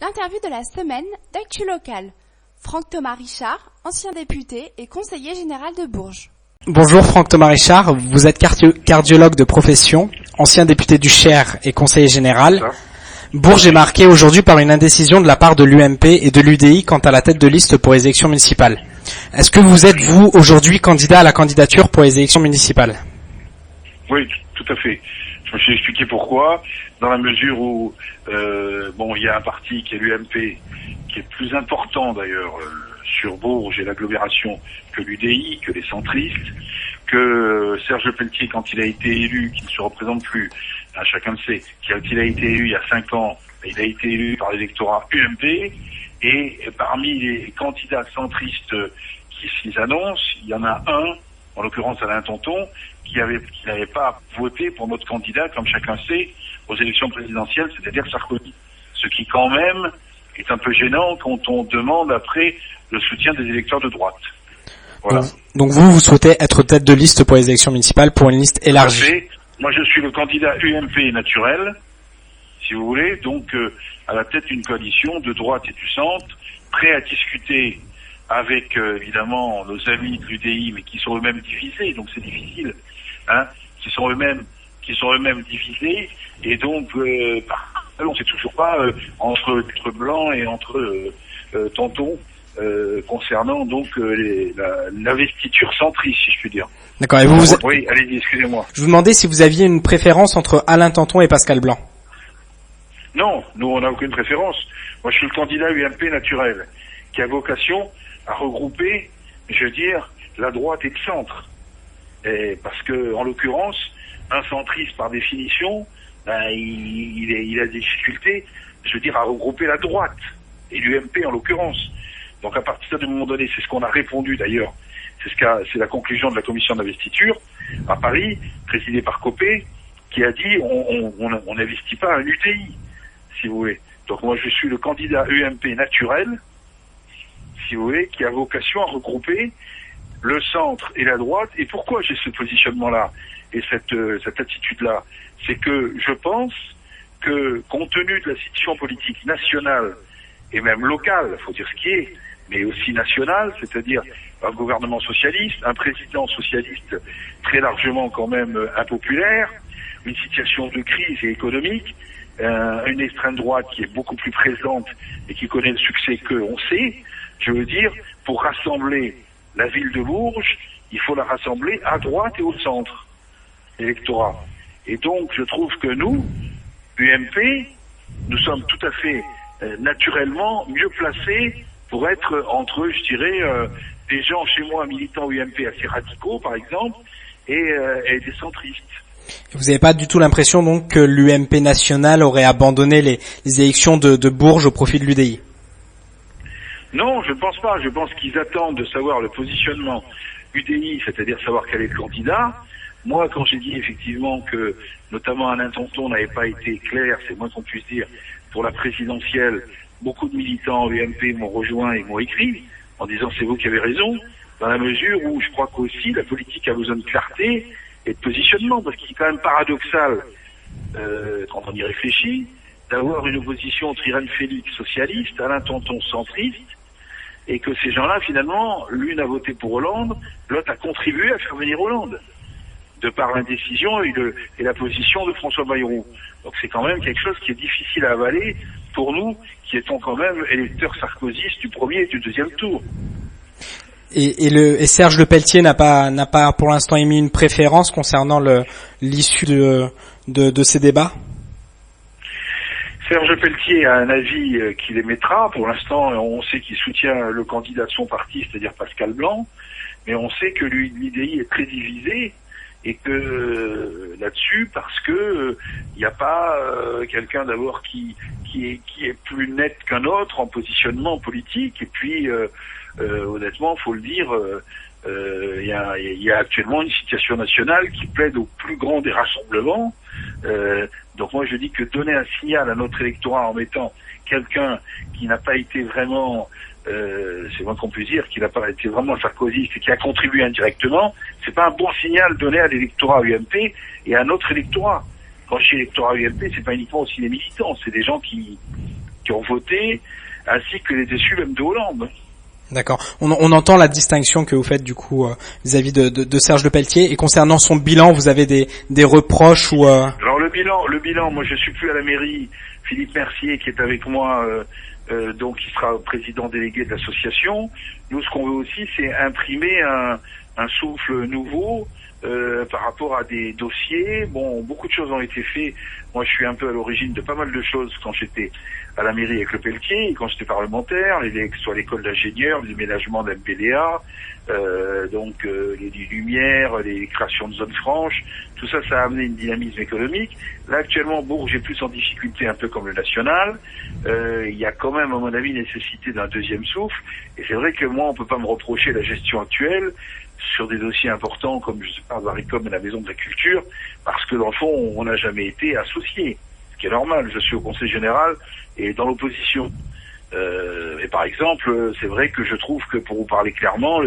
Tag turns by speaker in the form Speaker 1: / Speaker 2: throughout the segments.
Speaker 1: L'interview de la semaine d'Actu Local. Franck Thomas Richard, ancien député et conseiller général de Bourges.
Speaker 2: Bonjour Franck Thomas Richard, vous êtes cardiologue de profession, ancien député du Cher et conseiller général. Bourges est marqué aujourd'hui par une indécision de la part de l'UMP et de l'UDI quant à la tête de liste pour les élections municipales. Est-ce que vous êtes, vous, aujourd'hui candidat à la candidature pour les élections municipales?
Speaker 3: Oui, tout à fait. Je me suis expliqué pourquoi, dans la mesure où il y a un parti qui est l'UMP, qui est plus important d'ailleurs sur Bourges et l'agglomération que l'UDI, que les centristes, que Serge Lepelletier, quand il a été élu, qui ne se représente plus, chacun le sait, quand il a été élu il y a 5 ans, il a été élu par l'électorat UMP, et parmi les candidats centristes qui s'annoncent, il y en a un, en l'occurrence Alain Tonton, qui n'avait pas voté pour notre candidat, comme chacun sait, aux élections présidentielles, c'est-à-dire Sarkozy. Ce qui quand même est un peu gênant quand on demande après le soutien des électeurs de droite. Voilà.
Speaker 2: Donc vous souhaitez être tête de liste pour les élections municipales pour une liste élargie.
Speaker 3: Moi je suis le candidat UMP naturel, si vous voulez, donc à la tête d'une coalition de droite et du centre, prêt à discuter avec évidemment nos amis de l'UDI, mais qui sont eux-mêmes divisés, donc c'est difficile, qui sont eux-mêmes divisés, et donc on ne sait toujours pas entre blanc et entre Tonton concernant donc l'investiture centriste, si je puis dire.
Speaker 2: D'accord. Et
Speaker 3: Oui, allez-y, excusez-moi.
Speaker 2: Je vous demandais si vous aviez une préférence entre Alain Tonton et Pascal Blanc.
Speaker 3: Non, nous on n'a aucune préférence. Moi je suis le candidat UMP naturel, qui a vocation à regrouper, je veux dire, la droite et le centre. Et parce que, en l'occurrence, un centriste, par définition, il a des difficultés, je veux dire, à regrouper la droite, et l'UMP en l'occurrence. Donc à partir d'un moment donné, c'est ce qu'on a répondu d'ailleurs, c'est la conclusion de la commission d'investiture à Paris, présidée par Copé, qui a dit on n'investit pas un UTI, si vous voulez. Donc moi je suis le candidat UMP naturel, si vous voulez, qui a vocation à regrouper le centre et la droite. Et pourquoi j'ai ce positionnement-là et cette attitude-là? C'est que je pense que, compte tenu de la situation politique nationale et même locale, il faut dire ce qui est, mais aussi nationale, c'est-à-dire un gouvernement socialiste, un président socialiste très largement quand même impopulaire, une situation de crise et économique, une extrême droite qui est beaucoup plus présente et qui connaît le succès qu'on sait. Je veux dire, pour rassembler la ville de Bourges, il faut la rassembler à droite et au centre, l'électorat. Et donc, je trouve que nous, UMP, nous sommes tout à fait naturellement mieux placés pour être entre, je dirais, des gens chez moi militants UMP assez radicaux, par exemple, et des centristes.
Speaker 2: Vous n'avez pas du tout l'impression donc que l'UMP national aurait abandonné les élections de Bourges au profit de l'UDI?
Speaker 3: Non, je ne pense pas. Je pense qu'ils attendent de savoir le positionnement UDI, c'est-à-dire savoir quel est le candidat. Moi, quand j'ai dit effectivement que, notamment Alain Tonton n'avait pas été clair, c'est moins qu'on puisse dire, pour la présidentielle, beaucoup de militants UMP m'ont rejoint et m'ont écrit, en disant c'est vous qui avez raison, dans la mesure où je crois qu'aussi la politique a besoin de clarté et de positionnement, parce qu'il est quand même paradoxal, quand on y réfléchit, d'avoir une opposition entre Irène Félix socialiste, Alain Tonton centriste, et que ces gens-là, finalement, l'une a voté pour Hollande, l'autre a contribué à faire venir Hollande, de par l'indécision et la position de François Bayrou. Donc c'est quand même quelque chose qui est difficile à avaler pour nous, qui étions quand même électeurs sarkozystes du premier et du deuxième tour.
Speaker 2: Et Serge Lepelletier n'a pas pour l'instant émis une préférence concernant l'issue de ces débats?
Speaker 3: Serge Lepelletier a un avis qu'il émettra. Pour l'instant, on sait qu'il soutient le candidat de son parti, c'est-à-dire Pascal Blanc, mais on sait que l'UDI est très divisé et que là-dessus, parce que il n'y a pas quelqu'un d'abord qui est plus net qu'un autre en positionnement politique, et puis honnêtement, faut le dire, il y a actuellement une situation nationale qui plaide au plus grand des rassemblements. Donc moi je dis que donner un signal à notre électorat en mettant quelqu'un qui n'a pas été vraiment, c'est moins qu'on puisse dire, qui n'a pas été vraiment sarkozyste et qui a contribué indirectement, c'est pas un bon signal donné à l'électorat UMP et à notre électorat. Quand je dis électorat UMP, c'est pas uniquement aussi les militants, c'est des gens qui qui ont voté, ainsi que les déçus même de Hollande.
Speaker 2: D'accord. On entend la distinction que vous faites du coup vis-à-vis de Serge Lepelletier. Et concernant son bilan, vous avez des reproches ou
Speaker 3: Alors le bilan, moi je suis plus à la mairie. Philippe Mercier qui est avec moi, donc il sera président délégué de l'association. Nous, ce qu'on veut aussi, c'est imprimer un souffle nouveau par rapport à des dossiers. Bon, beaucoup de choses ont été faites. Moi, je suis un peu à l'origine de pas mal de choses quand j'étais à la mairie avec Lepelletier, quand j'étais parlementaire, soit l'école d'ingénieurs, les déménagements de MPDA, donc les lumières, les créations de zones franches, tout ça, ça a amené une dynamisme économique. Là, actuellement, Bourges est plus en difficulté, un peu comme le national. Il y a quand même, à mon avis, nécessité d'un deuxième souffle. Et c'est vrai que moi, on peut pas me reprocher la gestion actuelle sur des dossiers importants comme, je sais pas, Varicom et la Maison de la Culture, parce que dans le fond, on n'a jamais été associés. Ce qui est normal, je suis au Conseil Général et dans l'opposition. Et par exemple, c'est vrai que je trouve que, pour vous parler clairement,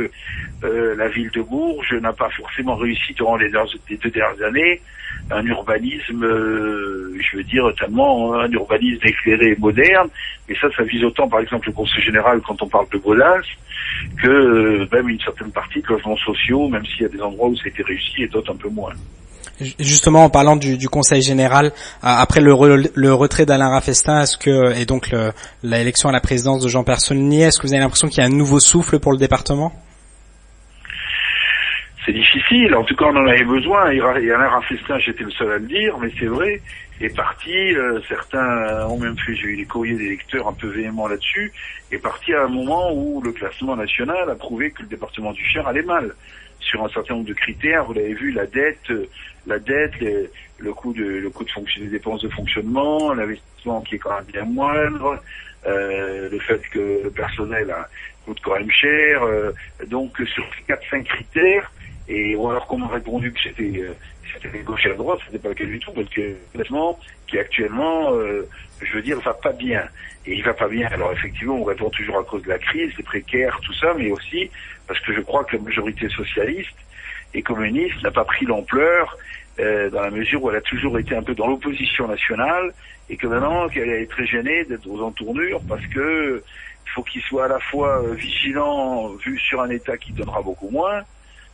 Speaker 3: la ville de Bourges n'a pas forcément réussi durant les 2 dernières années un urbanisme, je veux dire, tellement un urbanisme éclairé et moderne. Et ça vise autant, par exemple, le Conseil Général quand on parle de Gaudens, que même une certaine partie de logements sociaux, même s'il y a des endroits où ça a été réussi et d'autres un peu moins.
Speaker 2: Justement, en parlant du Conseil Général, après le retrait d'Alain Raffestin, et donc l'élection à la présidence de Jean Personnelier, est-ce que vous avez l'impression qu'il y a un nouveau souffle pour le département ?
Speaker 3: C'est difficile, en tout cas on en avait besoin, et Alain Raffestin, j'étais le seul à le dire, mais c'est vrai, est parti, certains ont même fait, j'ai eu des courriers des lecteurs un peu véhéments là-dessus, est parti à un moment où le classement national a prouvé que le département du Cher allait mal. Sur un certain nombre de critères, vous l'avez vu, la dette, le coût des dépenses de fonctionnement, l'investissement qui est quand même bien moindre, le fait que le personnel coûte quand même cher, donc sur 4-5 critères, et alors qu'on m'a répondu que c'était la gauche et la droite, c'était pas le cas du tout, parce que le classement qui actuellement, je veux dire, va pas bien. Et il va pas bien. Alors effectivement, on répond toujours à cause de la crise, les précaires, tout ça, mais aussi parce que je crois que la majorité socialiste et communiste n'a pas pris l'ampleur dans la mesure où elle a toujours été un peu dans l'opposition nationale et que maintenant qu'elle est très gênée d'être aux entournures parce que il faut qu'il soit à la fois vigilant vu sur un État qui donnera beaucoup moins,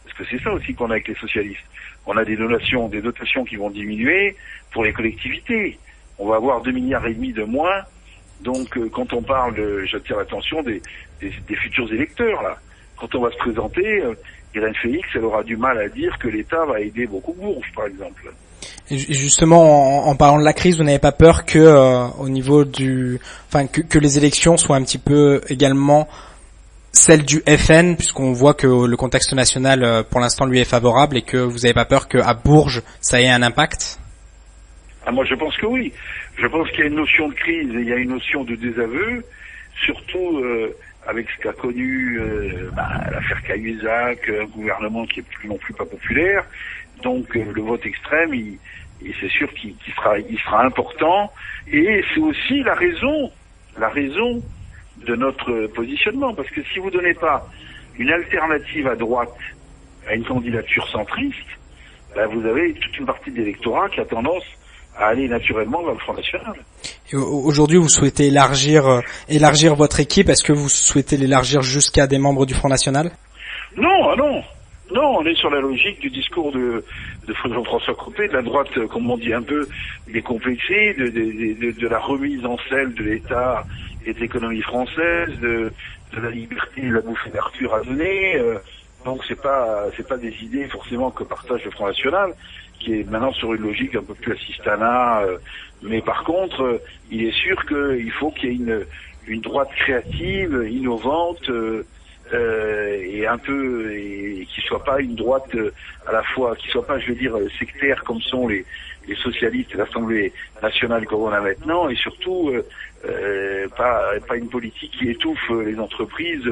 Speaker 3: parce que c'est ça aussi qu'on a avec les socialistes. On a des dotations qui vont diminuer pour les collectivités. On va avoir 2,5 milliards de moins. Donc, quand on parle, j'attire l'attention des futurs électeurs, là. Quand on va se présenter, Irène Félix, elle aura du mal à dire que l'État va aider beaucoup Bourges, par exemple.
Speaker 2: Et justement, en parlant de la crise, vous n'avez pas peur que, au niveau que les élections soient un petit peu également celles du FN, puisqu'on voit que le contexte national, pour l'instant, lui est favorable, et que vous n'avez pas peur qu'à Bourges, ça ait un impact?
Speaker 3: Ah, moi, je pense que oui. Je pense qu'il y a une notion de crise et il y a une notion de désaveu, surtout avec ce qu'a connu l'affaire Cahuzac, un gouvernement qui est non plus pas populaire. Donc le vote extrême, c'est sûr qu'il sera important. Et c'est aussi la raison de notre positionnement. Parce que si vous donnez pas une alternative à droite à une candidature centriste, vous avez toute une partie de l'électorat qui a tendance à aller naturellement vers le Front National.
Speaker 2: Et aujourd'hui, vous souhaitez élargir votre équipe. Est-ce que vous souhaitez l'élargir jusqu'à des membres du Front National?
Speaker 3: Non, non, on est sur la logique du discours de Jean-François Copé, de la droite, comme on dit, un peu décomplexée, de la remise en selle de l'État et de l'économie française, de la liberté et de la bouffée d'Arthur à donner. Donc c'est pas des idées forcément que partage le Front National, qui est maintenant sur une logique un peu plus assistana, mais par contre, il est sûr qu'il faut qu'il y ait une droite créative, innovante, et qui soit pas une droite à la fois, qui soit pas, je veux dire, sectaire comme sont les socialistes et l'Assemblée nationale comme on a maintenant, et surtout pas une politique qui étouffe les entreprises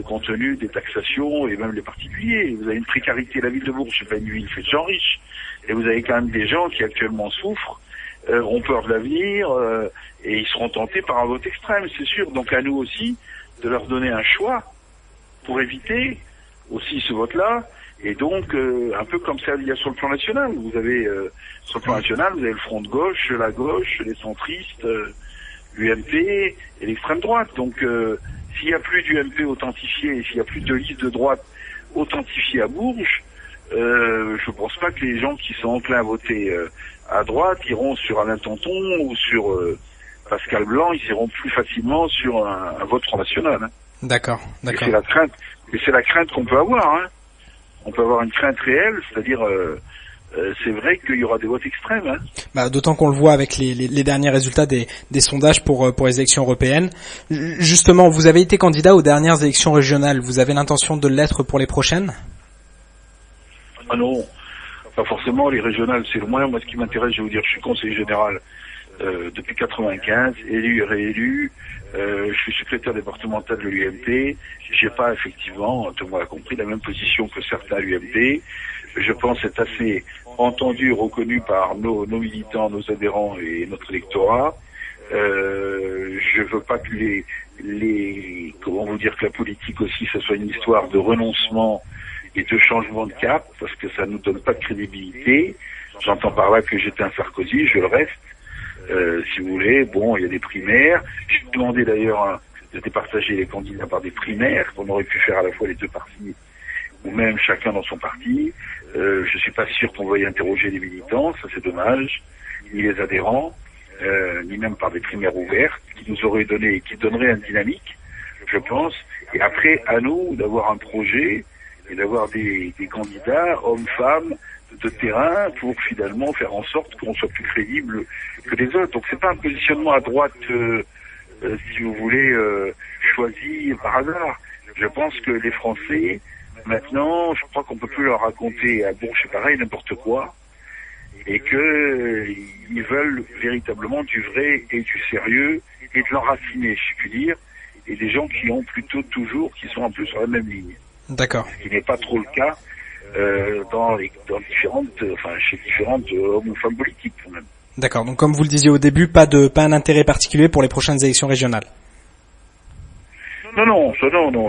Speaker 3: compte tenu des taxations et même les particuliers. Vous avez une précarité, la ville de Bourges, c'est pas une ville faite de gens riches, et vous avez quand même des gens qui actuellement souffrent, ont peur de l'avenir, et ils seront tentés par un vote extrême, c'est sûr. Donc à nous aussi de leur donner un choix pour éviter aussi ce vote-là. Et donc, un peu comme ça il y a sur le plan national. Vous avez, sur le plan national, vous avez le front de gauche, la gauche, les centristes, l'UMP et l'extrême droite. Donc s'il n'y a plus d'UMP authentifié et s'il n'y a plus de liste de droite authentifiée à Bourges, je pense pas que les gens qui sont enclins à voter à droite iront sur Alain Tonton ou sur Pascal Blanc, ils iront plus facilement sur un vote Front National. Hein.
Speaker 2: D'accord.
Speaker 3: Et c'est la crainte qu'on peut avoir. Hein. On peut avoir une crainte réelle, c'est-à-dire c'est vrai qu'il y aura des votes extrêmes. Hein.
Speaker 2: Bah, d'autant qu'on le voit avec les derniers résultats des sondages pour les élections européennes. Justement, vous avez été candidat aux dernières élections régionales. Vous avez l'intention de l'être pour les prochaines?
Speaker 3: Ah non, pas forcément. Les régionales, c'est loin. Moi, ce qui m'intéresse, je vais vous dire, je suis conseiller général depuis 95, élu et réélu. Je suis secrétaire départemental de l'UMP. J'ai pas effectivement, tout le monde a compris, la même position que certains à l'UMP. Je pense être assez entendu et reconnu par nos militants, nos adhérents et notre électorat. Je veux pas que comment vous dire, que la politique aussi, ça soit une histoire de renoncement et de changement de cap, parce que ça nous donne pas de crédibilité. J'entends par là que j'étais un Sarkozy, je le reste. Si vous voulez, bon, il y a des primaires. J'ai demandé d'ailleurs de départager les candidats par des primaires. On aurait pu faire à la fois les deux partis, ou même chacun dans son parti. Je suis pas sûr qu'on veuille interroger les militants, ça c'est dommage, ni les adhérents, ni même par des primaires ouvertes, qui nous auraient donné, qui donneraient une dynamique, je pense. Et après, à nous d'avoir un projet et d'avoir des candidats, hommes, femmes, de terrain, pour finalement faire en sorte qu'on soit plus crédible que les autres. Donc c'est pas un positionnement à droite, si vous voulez, choisi par hasard. Je pense que les Français, maintenant, je crois qu'on peut plus leur raconter à Bourges, c'est pareil, n'importe quoi, et que ils veulent véritablement du vrai et du sérieux et de l'enraciner, si je puis dire, et des gens qui ont plutôt toujours, qui sont un peu sur la même ligne.
Speaker 2: D'accord.
Speaker 3: Ce qui n'est pas trop le cas chez différentes hommes ou femmes politiques quand même.
Speaker 2: D'accord. Donc comme vous le disiez au début, pas un intérêt particulier pour les prochaines élections régionales.
Speaker 3: Non.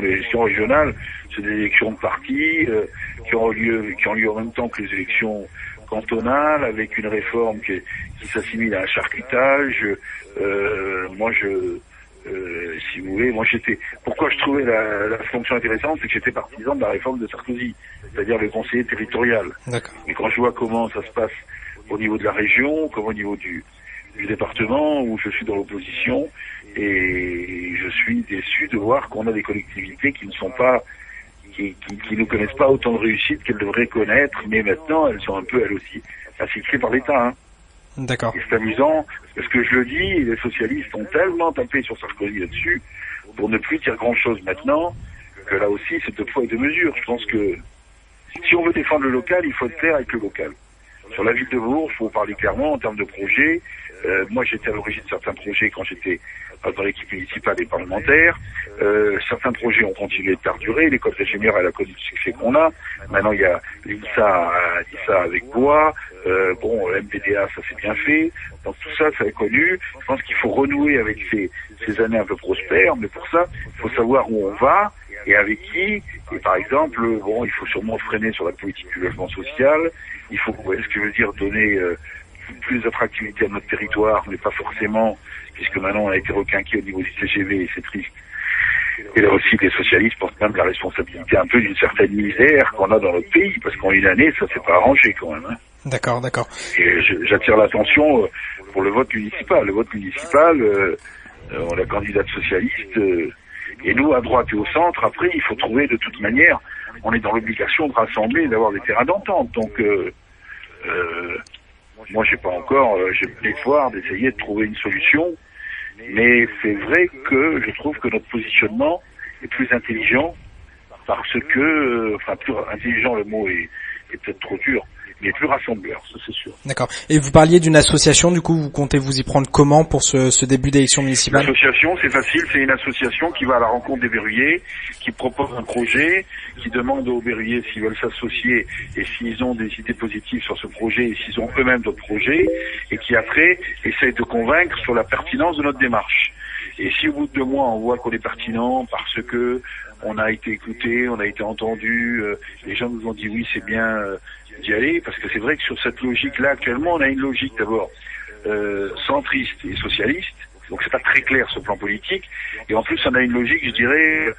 Speaker 3: Les élections régionales, c'est des élections de partis qui ont lieu en même temps que les élections cantonales, avec une réforme qui s'assimile à un charcutage. Si vous voulez, pourquoi je trouvais la fonction intéressante, c'est que j'étais partisan de la réforme de Sarkozy, c'est-à-dire le conseiller territorial.
Speaker 2: D'accord.
Speaker 3: Et quand je vois comment ça se passe au niveau de la région, comme au niveau du département, où je suis dans l'opposition, et je suis déçu de voir qu'on a des collectivités qui ne sont pas, qui ne connaissent pas autant de réussite qu'elles devraient connaître, mais maintenant elles sont un peu, elles aussi, assignées par l'État. Hein.
Speaker 2: D'accord.
Speaker 3: Et c'est amusant, parce que je le dis, les socialistes ont tellement tapé sur Sarkozy là-dessus, pour ne plus dire grand-chose maintenant, que là aussi c'est deux poids et deux mesures. Je pense que si on veut défendre le local, il faut être clair avec le local. Sur la ville de Bourges, il faut parler clairement en termes de projets. Moi j'étais à l'origine de certains projets quand j'étais dans l'équipe municipale et parlementaire. Certains projets ont continué de perdurer. L'école d'ingénieur, elle a connu le succès qu'on a. Maintenant, il y a l'INSA avec Bois. MPDA, ça s'est bien fait. Donc tout ça, ça est connu. Je pense qu'il faut renouer avec ces années un peu prospères. Mais pour ça, il faut savoir où on va et avec qui. Et par exemple, il faut sûrement freiner sur la politique du logement social. Il faut, vous voyez ce que je veux dire, donner plus d'attractivité à notre territoire, mais pas forcément, puisque maintenant on a été requinqué au niveau du TGV et c'est triste. Et là aussi, les socialistes portent même la responsabilité un peu d'une certaine misère qu'on a dans notre pays, parce qu'en une année, ça s'est pas arrangé quand même. Hein.
Speaker 2: D'accord.
Speaker 3: Et j'attire l'attention pour le vote municipal. Le vote municipal, on a candidat socialiste, et nous, à droite et au centre, après, il faut trouver de toute manière, on est dans l'obligation de rassembler et d'avoir des terrains d'entente. Donc, moi, j'ai l'espoir d'essayer de trouver une solution, mais c'est vrai que je trouve que notre positionnement est plus intelligent parce que, plus intelligent, le mot est peut-être trop dur, mais plus rassembleur, ça c'est sûr.
Speaker 2: D'accord. Et vous parliez d'une association, du coup, vous comptez vous y prendre comment pour ce début d'élection municipale?
Speaker 3: L'association, c'est facile, c'est une association qui va à la rencontre des verrouillés, qui propose un projet, qui demande aux verrouillés s'ils veulent s'associer et s'ils ont des idées positives sur ce projet et s'ils ont eux-mêmes d'autres projets, et qui après essaye de convaincre sur la pertinence de notre démarche. Et si au bout de 2 mois on voit qu'on est pertinent parce que on a été écouté, on a été entendu, les gens nous ont dit oui c'est bien d'y aller, parce que c'est vrai que sur cette logique-là actuellement on a une logique d'abord centriste et socialiste, Donc c'est pas très clair ce plan politique. Et en plus, on a une logique, je dirais,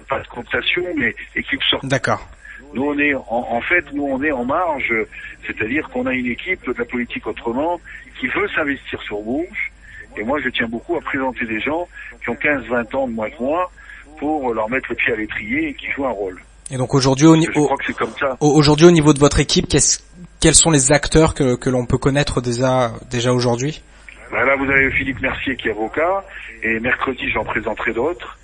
Speaker 3: pas de cooptation, mais équipe sortante.
Speaker 2: D'accord.
Speaker 3: Nous on est on est en marge, c'est-à-dire qu'on a une équipe de la politique autrement qui veut s'investir sur Bourges. Et moi je tiens beaucoup à présenter des gens qui ont 15-20 ans de moins que moi pour leur mettre le pied à l'étrier et qui jouent un rôle.
Speaker 2: Et donc aujourd'hui,
Speaker 3: Je crois que c'est comme ça.
Speaker 2: Aujourd'hui, au niveau de votre équipe, quels sont les acteurs que l'on peut connaître déjà aujourd'hui?
Speaker 3: Ben là, vous avez Philippe Mercier qui est avocat, et mercredi, j'en présenterai d'autres.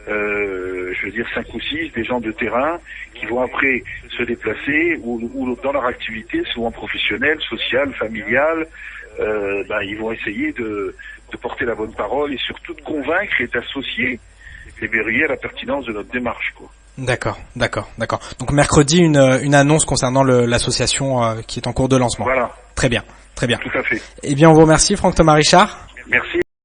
Speaker 3: Je veux dire 5 ou 6, des gens de terrain qui vont après se déplacer ou dans leur activité, souvent professionnelle, sociale, familiale, ils vont essayer de porter la bonne parole et surtout de convaincre et d'associer les verriers à la pertinence de notre démarche, quoi.
Speaker 2: D'accord. Donc mercredi, une annonce concernant l'association qui est en cours de lancement.
Speaker 3: Voilà.
Speaker 2: Très bien.
Speaker 3: Tout à fait.
Speaker 2: Eh bien, on vous remercie, Franck Thomas Richard.
Speaker 3: Merci.